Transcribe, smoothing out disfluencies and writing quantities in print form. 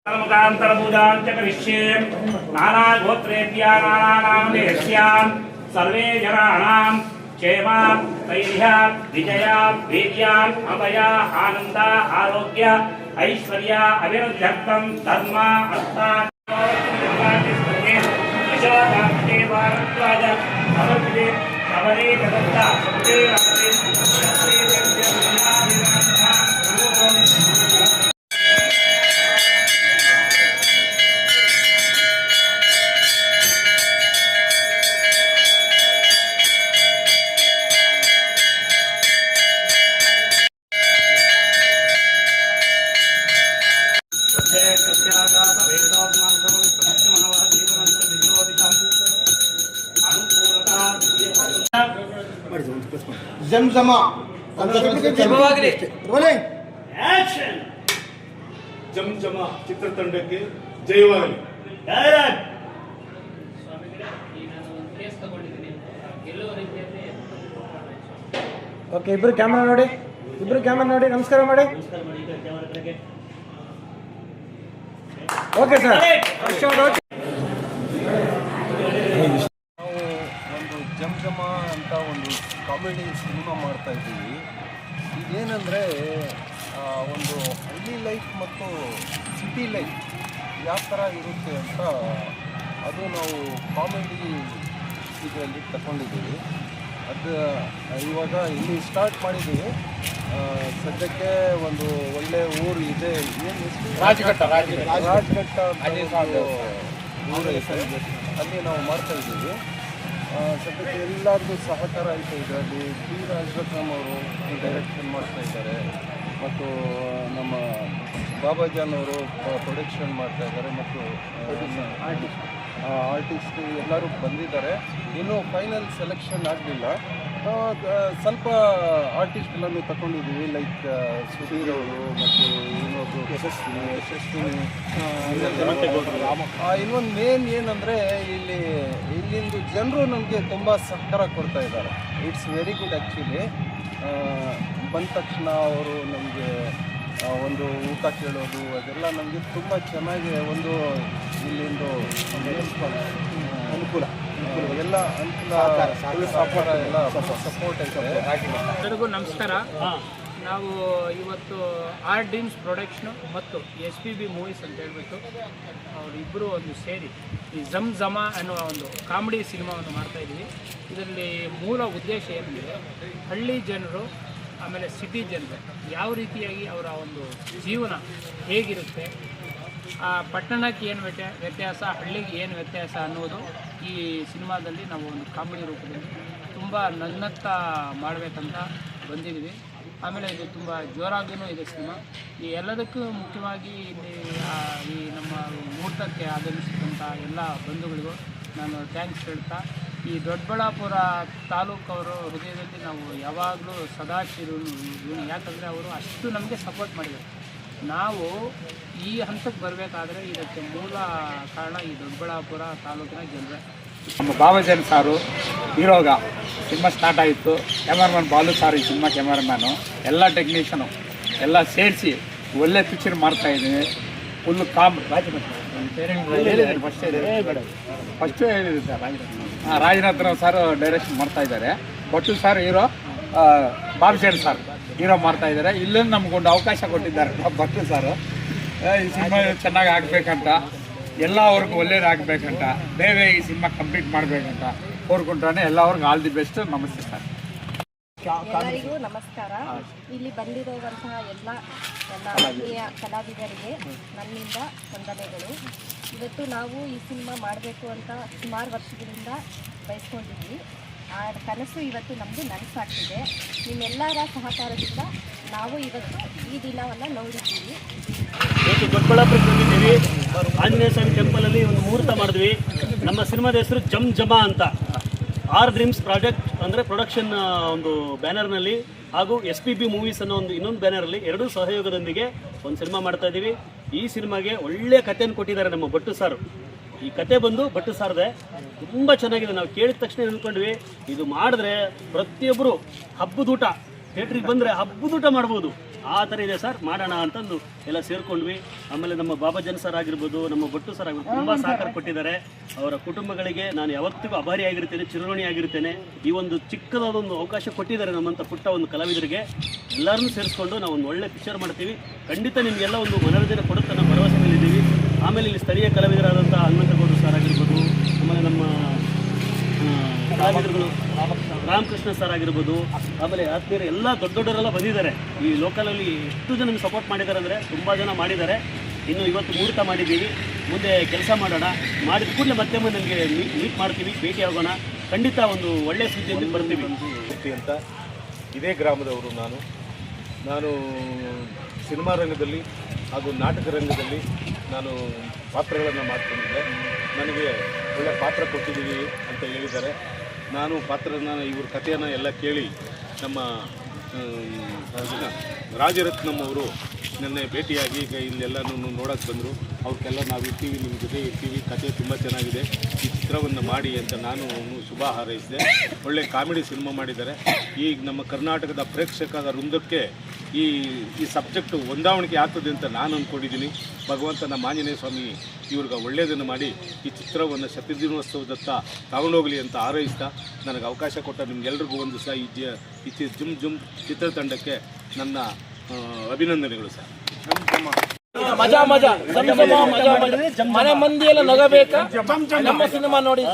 मुखान्तरपूजां च करिष्ये नानागोत्रेभ्यः नानानामदेश्यां सर्वे जनानां क्षेमां धैर्यं विजयं वीर्यम् अभयम् आनन्दम् आरोग्यम् ऐश्वर्यम् अभिवृद्ध्यर्थं धर्म अर्थ ಜಮಜಮ ಜಮಜಮ ಚಿತ್ರತಂಡಕ್ಕೆ ಜಯವಾಗಲಿ. ಓಕೆ, ಇಬ್ರು ಕ್ಯಾಮ್ರಾ ನೋಡಿ, ನಮಸ್ಕಾರ ಮಾಡಿ. Okay sir. ಒಂದು ಜಮಜಮ ಅಂತ ಒಂದು ಕಾಮಿಡಿ ಸಿನಿಮಾ ಮಾಡ್ತಾ ಇದ್ದೀವಿ. ಇದೇನೆಂದರೆ ಒಂದು ಹಳ್ಳಿ ಲೈಫ್ ಮತ್ತು ಸಿಟಿ ಲೈಫ್ ಯಾವ ಥರ ಇರುತ್ತೆ ಅಂತ ಅದು ನಾವು ಕಾಮಿಡಿ ಇದರಲ್ಲಿ ತಗೊಂಡಿದ್ದೀವಿ. ಅದು ಇವಾಗ ಇಲ್ಲಿ ಸ್ಟಾರ್ಟ್ ಮಾಡಿದ್ದೀವಿ. ಸದ್ಯಕ್ಕೆ ಒಂದು ಒಳ್ಳೆ ಊರು ಇದೆ, ಏನು ರಾಜಘಟ್ಟ ಊರು ಹೆಸರು, ಅಲ್ಲಿ ನಾವು ಮಾಡ್ತಾಯಿದ್ದೀವಿ. ಸದ್ಯಕ್ಕೆ ಎಲ್ಲರದ್ದು ಸಹಕಾರ ಐತೆ ಇದರಲ್ಲಿ. ಟಿ ರಾಜರತ್ನಂ ಅವರು ಡೈರೆಕ್ಷನ್ ಮಾಡ್ತಾ ಇದ್ದಾರೆ ಮತ್ತು ನಮ್ಮ ಬಾಬಾಜಾನ್ ಅವರು ಪ್ರೊಡಕ್ಷನ್ ಮಾಡ್ತಾ ಇದ್ದಾರೆ ಮತ್ತು ಆರ್ಟಿಸ್ಟ್ ಎಲ್ಲರೂ ಬಂದಿದ್ದಾರೆ. ಇನ್ನೂ ಫೈನಲ್ ಸೆಲೆಕ್ಷನ್ ಆಗಲಿಲ್ಲ. ಸ್ವಲ್ಪ ಆರ್ಟಿಸ್ಟ್ಗಳನ್ನು ತಗೊಂಡಿದ್ದೀವಿ, ಲೈಕ್ ಸುಧೀರ್ ಅವರು ಮತ್ತು ಇನ್ನೊಬ್ಬರು ಯಶಸ್ವಿನಿ. ಇನ್ನೊಂದು ಮೇನ್ ಏನಂದರೆ ಇಲ್ಲಿಂದು ಜನರು ನಮಗೆ ತುಂಬ ಸಹಕಾರ ಕೊಡ್ತಾ ಇದ್ದಾರೆ. It's very good actually. ಬಂದ ತಕ್ಷಣ ಅವರು ನಮಗೆ ಒಂದು ಊಟ ಕೇಳೋದು ಅದೆಲ್ಲ ನಮಗೆ ತುಂಬ ಚೆನ್ನಾಗಿ ಒಂದು ಇಲ್ಲಿಂದು ಅನುಕೂಲ ಎಲ್ಲ ಸಹಕಾರ ಎಲ್ಲ ಸಪೋರ್ಟ್ ಐತೆ. ಎಲ್ಲರಿಗೂ ನಮಸ್ಕಾರ. ನಾವು ಇವತ್ತು ಆರ್ ಡ್ರೀಮ್ಸ್ ಪ್ರೊಡಕ್ಷನು ಮತ್ತು SPB ಮೂವೀಸ್ ಅಂತ ಹೇಳ್ಬಿಟ್ಟು ಅವರಿಬ್ಬರು ಒಂದು ಸೇರಿ ಈ ಜಮ ಅನ್ನುವ ಒಂದು ಕಾಮಿಡಿ ಸಿನಿಮಾವನ್ನು ಮಾಡ್ತಾಯಿದ್ದೀವಿ. ಇದರಲ್ಲಿ ಮೂಲ ಉದ್ದೇಶ ಏನೆಂದರೆ ಹಳ್ಳಿ ಜನರು ಆಮೇಲೆ ಸಿಟಿ ಜನರು ಯಾವ ರೀತಿಯಾಗಿ ಅವರ ಒಂದು ಜೀವನ ಹೇಗಿರುತ್ತೆ, ಆ ಪಟ್ಟಣಕ್ಕೆ ಏನು ವ್ಯತ್ಯಾಸ, ಹಳ್ಳಿಗೆ ಏನು ವ್ಯತ್ಯಾಸ ಅನ್ನೋದು ಈ ಸಿನಿಮಾದಲ್ಲಿ ನಾವು ಒಂದು ಕಾಮಿಡಿ ರೂಪದಲ್ಲಿ ತುಂಬ ನಗ್ನಗ್ತಾ ಮಾಡಬೇಕಂತ ಬಂದಿದ್ದೀವಿ. ಆಮೇಲೆ ಇದು ತುಂಬ ಜೋರಾಗೂ ಇದೆ ಸಿನಿಮಾ. ಈ ಎಲ್ಲದಕ್ಕೂ ಮುಖ್ಯವಾಗಿ ಇಲ್ಲಿ ಈ ನಮ್ಮ ಮುಹೂರ್ತಕ್ಕೆ ಆಗಮಿಸಿದಂಥ ಎಲ್ಲ ಬಂಧುಗಳಿಗೂ ನಾನು ಥ್ಯಾಂಕ್ಸ್ ಹೇಳ್ತಾ, ಈ ದೊಡ್ಡಬಳ್ಳಾಪುರ ತಾಲೂಕವರು ಹೃದಯದಲ್ಲಿ ನಾವು ಯಾವಾಗಲೂ ಸದಾಶಿರೋನು. ಯಾಕಂದರೆ ಅವರು ಅಷ್ಟು ನಮಗೆ ಸಪೋರ್ಟ್ ಮಾಡಿದ್ದಾರೆ. ನಾವು ಈ ಹಂತಕ್ಕೆ ಬರಬೇಕಾದ್ರೆ ಇದಕ್ಕೆ ಮೂಲ ಕಾರಣ ಈ ದೊಡ್ಡಬಳ್ಳಾಪುರ ತಾಲೂಕಿನ ಜನರೇ. ನಮ್ಮ ಬಾಬಾಜನ್ ಸಾರು ಹೀರೋಗ ಸಿನಿಮಾ ಸ್ಟಾರ್ಟ್ ಆಯಿತು. ಕ್ಯಾಮರಾಮನ್ ಬಾಲು ಸಾರು ಈ ಸಿನಿಮಾ ಕ್ಯಾಮರಾಮ್ಯಾನು, ಎಲ್ಲ ಟೆಕ್ನಿಷಿಯನು ಎಲ್ಲ ಸೇರಿಸಿ ಒಳ್ಳೆ ಪಿಕ್ಚರ್ ಮಾಡ್ತಾಯಿದ್ದೀನಿ. ಫುಲ್ಲು ಫಸ್ಟು ಹೇಳಿದೆ ಸರ್ ರಾಜರತ್ನಂ ಸರ್ ಡೈರೆಕ್ಷನ್ ಮಾಡ್ತಾಯಿದ್ದಾರೆ. Bhat sir hero, Babajan sir hero ಮಾಡ್ತಾಯಿದ್ದಾರೆ. ಇಲ್ಲೇ ನಮಗೊಂದು ಅವಕಾಶ ಕೊಟ್ಟಿದ್ದಾರೆ ಭಟ್ಟು ಸರ್. ಈ ಸಿನಿಮಾ ಚೆನ್ನಾಗಿ ಆಗಬೇಕಂತ, ಎಲ್ಲವ್ರಿಗೂ ಒಳ್ಳೇದಾಗಬೇಕಂತ, ಬೇಗ ಈ ಸಿನಿಮಾ ಕಂಪ್ಲೀಟ್ ಮಾಡಬೇಕಂತ ಕೋರ್ಕೊಂಡ್ರೆ ಎಲ್ಲವ್ರಿಗೂ ಆಲ್ ದಿ ಬೆಸ್ಟ್. ನಮಸ್ತೆ ಸರ್. ಎಲ್ಲರಿಗೂ ನಮಸ್ಕಾರ. ಇಲ್ಲಿ ಬಂದಿರುವಂತಹ ಎಲ್ಲ ಆತ್ಮೀಯ ಕಲಾವಿದರಿಗೆ ನನ್ನಿಂದ ವಂದನೆಗಳು. ಇವತ್ತು ನಾವು ಈ ಸಿನಿಮಾ ಮಾಡಬೇಕು ಅಂತ ಸುಮಾರು ವರ್ಷಗಳಿಂದ ಬಯಸ್ಕೊಂಡಿದ್ವಿ. ಆ ಕನಸು ಇವತ್ತು ನಮ್ಮದು ನನಸಾಗ್ತಿದೆ. ನಿಮ್ಮೆಲ್ಲರ ಸಹಕಾರದಿಂದ ನಾವು ಇವತ್ತು ಈ ದಿನವನ್ನು ನೋಡಿದ್ದೀವಿ. ಇವತ್ತು ದೊಡ್ಡಬಳ್ಳಾಪುರಕ್ಕೆ ಬಂದಿದ್ದೀವಿ. ಆಂಜನೇಯ ಸ್ವಾಮಿ ಟೆಂಪಲಲ್ಲಿ ಒಂದು ಮುಹೂರ್ತ ಮಾಡಿದ್ವಿ. ನಮ್ಮ ಸಿನಿಮಾದ ಹೆಸರು ಜಮ ಅಂತ. ಆರ್ ಡ್ರೀಮ್ಸ್ ಪ್ರಾಜೆಕ್ಟ್ ಅಂದರೆ ಪ್ರೊಡಕ್ಷನ್ ಒಂದು ಬ್ಯಾನರ್ನಲ್ಲಿ ಹಾಗೂ SPB ಮೂವೀಸ್ ಅನ್ನೋ ಒಂದು ಇನ್ನೊಂದು ಬ್ಯಾನರಲ್ಲಿ ಎರಡೂ ಸಹಯೋಗದೊಂದಿಗೆ ಒಂದು ಸಿನಿಮಾ ಮಾಡ್ತಾ ಇದ್ದೀವಿ. ಈ ಸಿನಿಮಾಗೆ ಒಳ್ಳೆಯ ಕಥೆಯನ್ನು ಕೊಟ್ಟಿದ್ದಾರೆ ನಮ್ಮ ಭಟ್ಟು ಸಾರು. ಈ ಕತೆ ಬಂದು ಭಟ್ಟು ಸಾರದೆ ತುಂಬ ಚೆನ್ನಾಗಿದೆ. ನಾವು ಕೇಳಿದ ತಕ್ಷಣ ಅಂದ್ಕೊಂಡ್ವಿ ಇದು ಮಾಡಿದ್ರೆ ಪ್ರತಿಯೊಬ್ಬರು ಹಬ್ಬದೂಟ ಥಿಯೇಟ್ರಿಗೆ ಬಂದರೆ ಹಬ್ಬದೂಟ ಮಾಡ್ಬೋದು. ಆ ಥರ ಇದೆ ಸರ್, ಮಾಡೋಣ ಅಂತಂದು ಎಲ್ಲ ಸೇರಿಕೊಂಡ್ವಿ. ಆಮೇಲೆ ನಮ್ಮ ಬಾಬಾಜನ್ ಸರ್ ಆಗಿರ್ಬೋದು, ನಮ್ಮ ಭಟ್ಟು ಸರ್ ಆಗಿರ್ಬೋದು, ತುಂಬ ಸಹಕಾರ ಕೊಟ್ಟಿದ್ದಾರೆ. ಅವರ ಕುಟುಂಬಗಳಿಗೆ ನಾನು ಯಾವತ್ತಿಗೂ ಆಭಾರಿಯಾಗಿರ್ತೇನೆ, ಚಿರಋಣಿಯಾಗಿರ್ತೇನೆ. ಈ ಒಂದು ಚಿಕ್ಕದಾದೊಂದು ಅವಕಾಶ ಕೊಟ್ಟಿದ್ದಾರೆ ನಮ್ಮಂಥ ಪುಟ್ಟ ಒಂದು ಕಲಾವಿದರಿಗೆ. ಎಲ್ಲರನ್ನೂ ಸೇರಿಸ್ಕೊಂಡು ನಾವು ಒಂದು ಒಳ್ಳೆ ಪಿಕ್ಚರ್ ಮಾಡ್ತೀವಿ. ಖಂಡಿತ ನಿಮಗೆಲ್ಲ ಒಂದು ಮನೋರಂಜನೆ ಕೊಡುತ್ತೆ ಅನ್ನೋ ಭರವಸೆ ಮೇಲಿದ್ದೀವಿ. ಆಮೇಲೆ ಇಲ್ಲಿ ಸ್ಥಳೀಯ ಕಲಾವಿದರಾದಂಥ ಹನುಮಂತಗೌಡರು ಸರ್ ಆಗಿರ್ಬೋದು, ಆಮೇಲೆ ನಮ್ಮ ಕಲಾವಿದರುಗಳು ರಾಮಕೃಷ್ಣ ಸರ್ ಆಗಿರ್ಬೋದು, ಆಮೇಲೆ ಆತ್ಮೀಯರು ಎಲ್ಲ ದೊಡ್ಡವರೆಲ್ಲ ಬಂದಿದ್ದಾರೆ. ಈ ಲೋಕಲಲ್ಲಿ ಎಷ್ಟು ಜನ ನಮ್ಗೆ ಸಪೋರ್ಟ್ ಮಾಡಿದ್ದಾರೆ ಅಂದರೆ ತುಂಬ ಜನ ಮಾಡಿದ್ದಾರೆ. ಇನ್ನು ಇವತ್ತು ಮುಹೂರ್ತ ಮಾಡಿದ್ದೀವಿ, ಮುಂದೆ ಕೆಲಸ ಮಾಡೋಣ. ಮಾಡಿದ ಕೂಡಲೇ ಮತ್ತೆ ನನಗೆ ಮೀಟ್ ಮಾಡ್ತೀವಿ, ಭೇಟಿ ಆಗೋಣ. ಖಂಡಿತ ಒಂದು ಒಳ್ಳೆಯ ಸುದ್ದಿಯಲ್ಲಿ ಬರ್ತೀವಿ ಅಂತ. ಇದೇ ಗ್ರಾಮದವರು ನಾನು ಸಿನಿಮಾ ರಂಗದಲ್ಲಿ ಹಾಗೂ ನಾಟಕ ರಂಗದಲ್ಲಿ ನಾನು ಪಾತ್ರಗಳನ್ನು ಮಾಡ್ಕೊಂಡಿದ್ದೆ. ನನಗೆ ಒಳ್ಳೆಯ ಪಾತ್ರ ಕೊಟ್ಟಿದ್ದೀವಿ ಅಂತ ಹೇಳಿದ್ದಾರೆ. ನಾನು ಪಾತ್ರನ ಇವ್ರ ಕಥೆಯನ್ನು ಎಲ್ಲ ಕೇಳಿ ನಮ್ಮ ರಾಜರತ್ನಂ ಅವರು ನನ್ನೇ ಭೇಟಿಯಾಗಿ ಈಗ ಇಲ್ಲೆಲ್ಲನೂ ನೋಡೋಕ್ಕೆ ಬಂದರು. ಅವ್ರಿಗೆಲ್ಲ ನಾವು ಇರ್ತೀವಿ, ನಿಮ್ಮ ಜೊತೆ ಇರ್ತೀವಿ, ಕಥೆ ತುಂಬ ಚೆನ್ನಾಗಿದೆ, ಈ ಚಿತ್ರವನ್ನು ಮಾಡಿ ಅಂತ ನಾನು ಶುಭ ಹಾರೈಸಿದೆ. ಒಳ್ಳೆ ಕಾಮಿಡಿ ಸಿನಿಮಾ ಮಾಡಿದ್ದಾರೆ. ಈಗ ನಮ್ಮ ಕರ್ನಾಟಕದ ಪ್ರೇಕ್ಷಕರ ವೃಂದಕ್ಕೆ ಈ ಸಬ್ಜೆಕ್ಟು ಹೊಂದಾವಣಿಕೆ ಆಗ್ತದೆ ಅಂತ ನಾನು ಅಂದ್ಕೊಂಡಿದ್ದೀನಿ. ಭಗವಂತ ನಮ್ಮ ಆಂಜನೇಯ ಸ್ವಾಮಿ ಇವ್ರಿಗೆ ಒಳ್ಳೆಯದನ್ನು ಮಾಡಿ ಈ ಚಿತ್ರವನ್ನು ಶತದಿನೋತ್ಸವದತ್ತ ತಗೊಂಡೋಗಲಿ ಅಂತ ಹಾರೈಸ್ತಾ, ನನಗೆ ಅವಕಾಶ ಕೊಟ್ಟ ನಿಮಗೆಲ್ರಿಗೂ ಒಂದು ಸಹ ಈ ಜುಮ್ ಜುಮ್ ಚಿತ್ರತಂಡಕ್ಕೆ ನನ್ನ ಅಭಿನಂದನೆಗಳು ಸರ್. ಮಜಾ ಮಜಾ ಮನೆ ಮಂದಿ ಎಲ್ಲ ನಗಬೇಕಾ? ನಮ್ಮ ಸಿನಿಮಾ ನೋಡಿ.